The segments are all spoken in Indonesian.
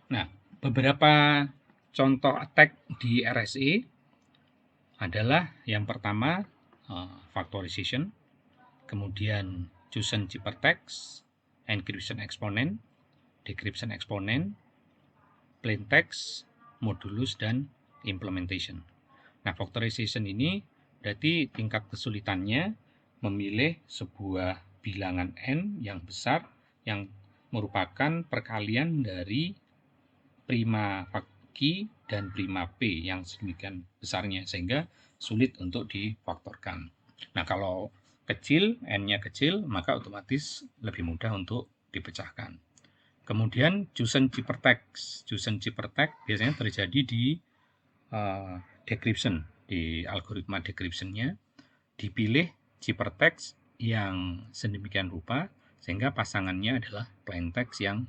Nah, beberapa contoh attack di RSA adalah yang pertama factorization, kemudian chosen ciphertext, encryption exponent, decryption exponent, plaintext, modulus, dan implementation. Nah, factorization ini berarti tingkat kesulitannya memilih sebuah bilangan n yang besar yang merupakan perkalian dari prima key dan prima p yang sedemikian besarnya sehingga sulit untuk difaktorkan. Nah, kalau kecil, n-nya kecil, maka otomatis lebih mudah untuk dipecahkan. Kemudian chosen ciphertext. Chosen ciphertext biasanya terjadi di decryption, di algoritma decryption-nya dipilih ciphertext yang sedemikian rupa sehingga pasangannya adalah plaintext yang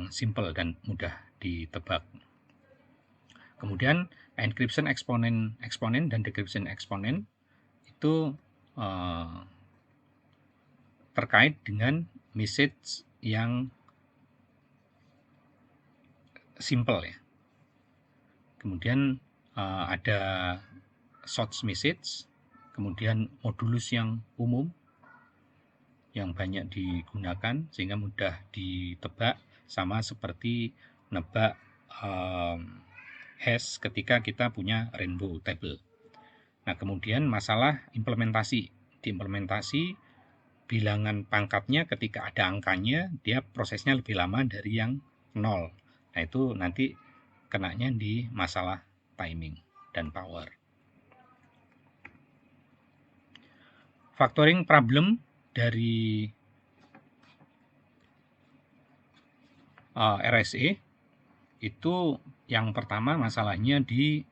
simple dan mudah ditebak. Kemudian encryption eksponen dan decryption eksponen itu terkait dengan message yang simple ya. Kemudian ada short message, kemudian modulus yang umum yang banyak digunakan sehingga mudah ditebak, sama seperti nebak hash ketika kita punya rainbow table. Nah, kemudian masalah implementasi. Di implementasi bilangan pangkatnya ketika ada angkanya dia prosesnya lebih lama dari yang 0. Nah, itu nanti kenanya di masalah timing dan power. Factoring problem dari RSA itu yang pertama masalahnya di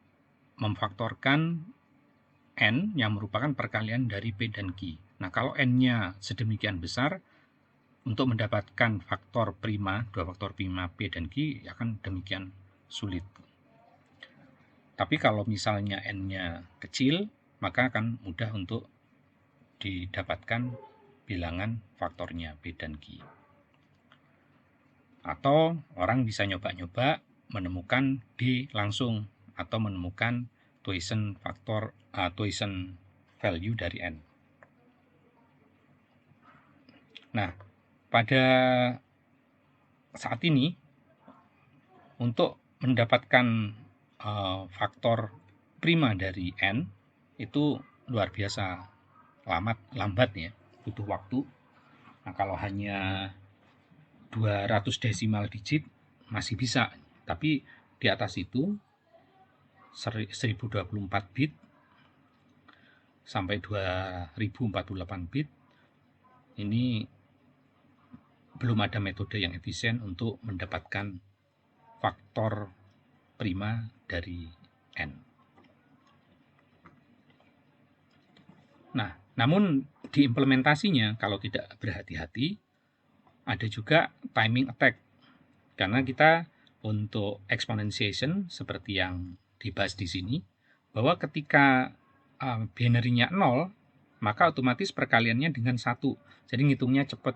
memfaktorkan n yang merupakan perkalian dari p dan q. Nah, kalau n-nya sedemikian besar, untuk mendapatkan faktor prima, dua faktor prima p dan q akan demikian sulit. Tapi kalau misalnya n-nya kecil, maka akan mudah untuk didapatkan bilangan faktornya p dan q. Atau orang bisa nyoba-nyoba menemukan d langsung atau menemukan Thousand faktor Thousand value dari n. Nah, pada saat ini untuk mendapatkan faktor prima dari n itu luar biasa lambat ya, butuh waktu. Nah, kalau hanya 200 desimal digit masih bisa, tapi di atas itu 1024 bit sampai 2048 bit ini belum ada metode yang efisien untuk mendapatkan faktor prima dari n. Nah, namun di implementasinya kalau tidak berhati-hati ada juga timing attack, karena kita untuk exponentiation seperti yang dibahas di sini bahwa ketika binary-nya 0 maka otomatis perkaliannya dengan 1, jadi ngitungnya cepat.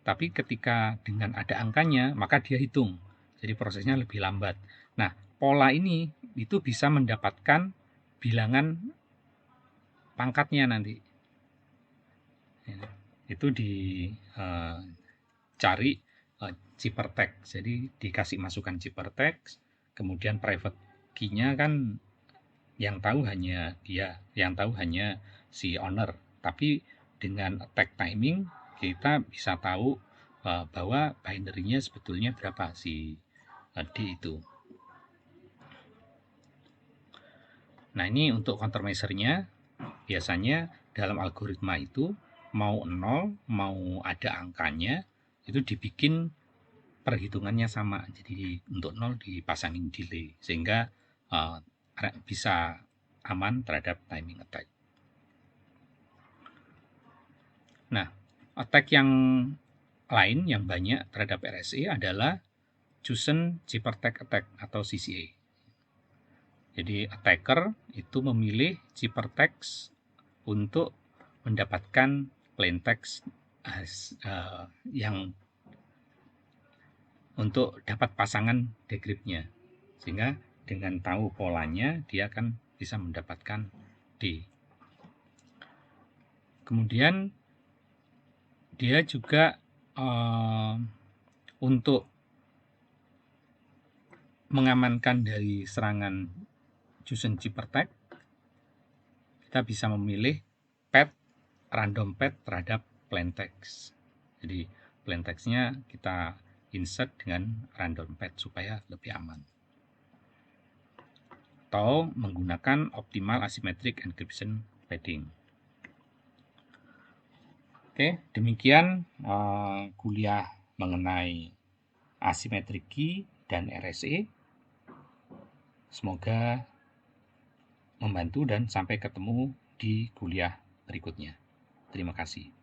Tapi ketika dengan ada angkanya maka dia hitung, jadi prosesnya lebih lambat. Nah, pola ini itu bisa mendapatkan bilangan pangkatnya nanti. Itu dicari ciphertext. Jadi dikasih masukan ciphertext, kemudian private key-nya kan yang tahu hanya dia, yang tahu hanya si owner. Tapi dengan attack timing kita bisa tahu bahwa binary-nya sebetulnya berapa si D itu. Nah, ini untuk countermeasure-nya biasanya dalam algoritma itu mau 0 mau ada angkanya itu dibikin perhitungannya sama. Jadi untuk 0 dipasangin delay sehingga bisa aman terhadap timing attack. Nah, attack yang lain yang banyak terhadap RSA adalah chosen ciphertext attack atau CCA. Jadi attacker itu memilih ciphertext untuk mendapatkan plaintext yang untuk dapat pasangan decrypt-nya. Sehingga dengan tahu polanya dia akan bisa mendapatkan D. Kemudian dia juga untuk mengamankan dari serangan Jusen Cippertech, kita bisa memilih pad, random pad terhadap plain text. Jadi plain text-nya kita insert dengan random pad supaya lebih aman. Atau menggunakan optimal asymmetric encryption padding. Oke, demikian kuliah mengenai asymmetric key dan RSA. Semoga membantu dan sampai ketemu di kuliah berikutnya. Terima kasih.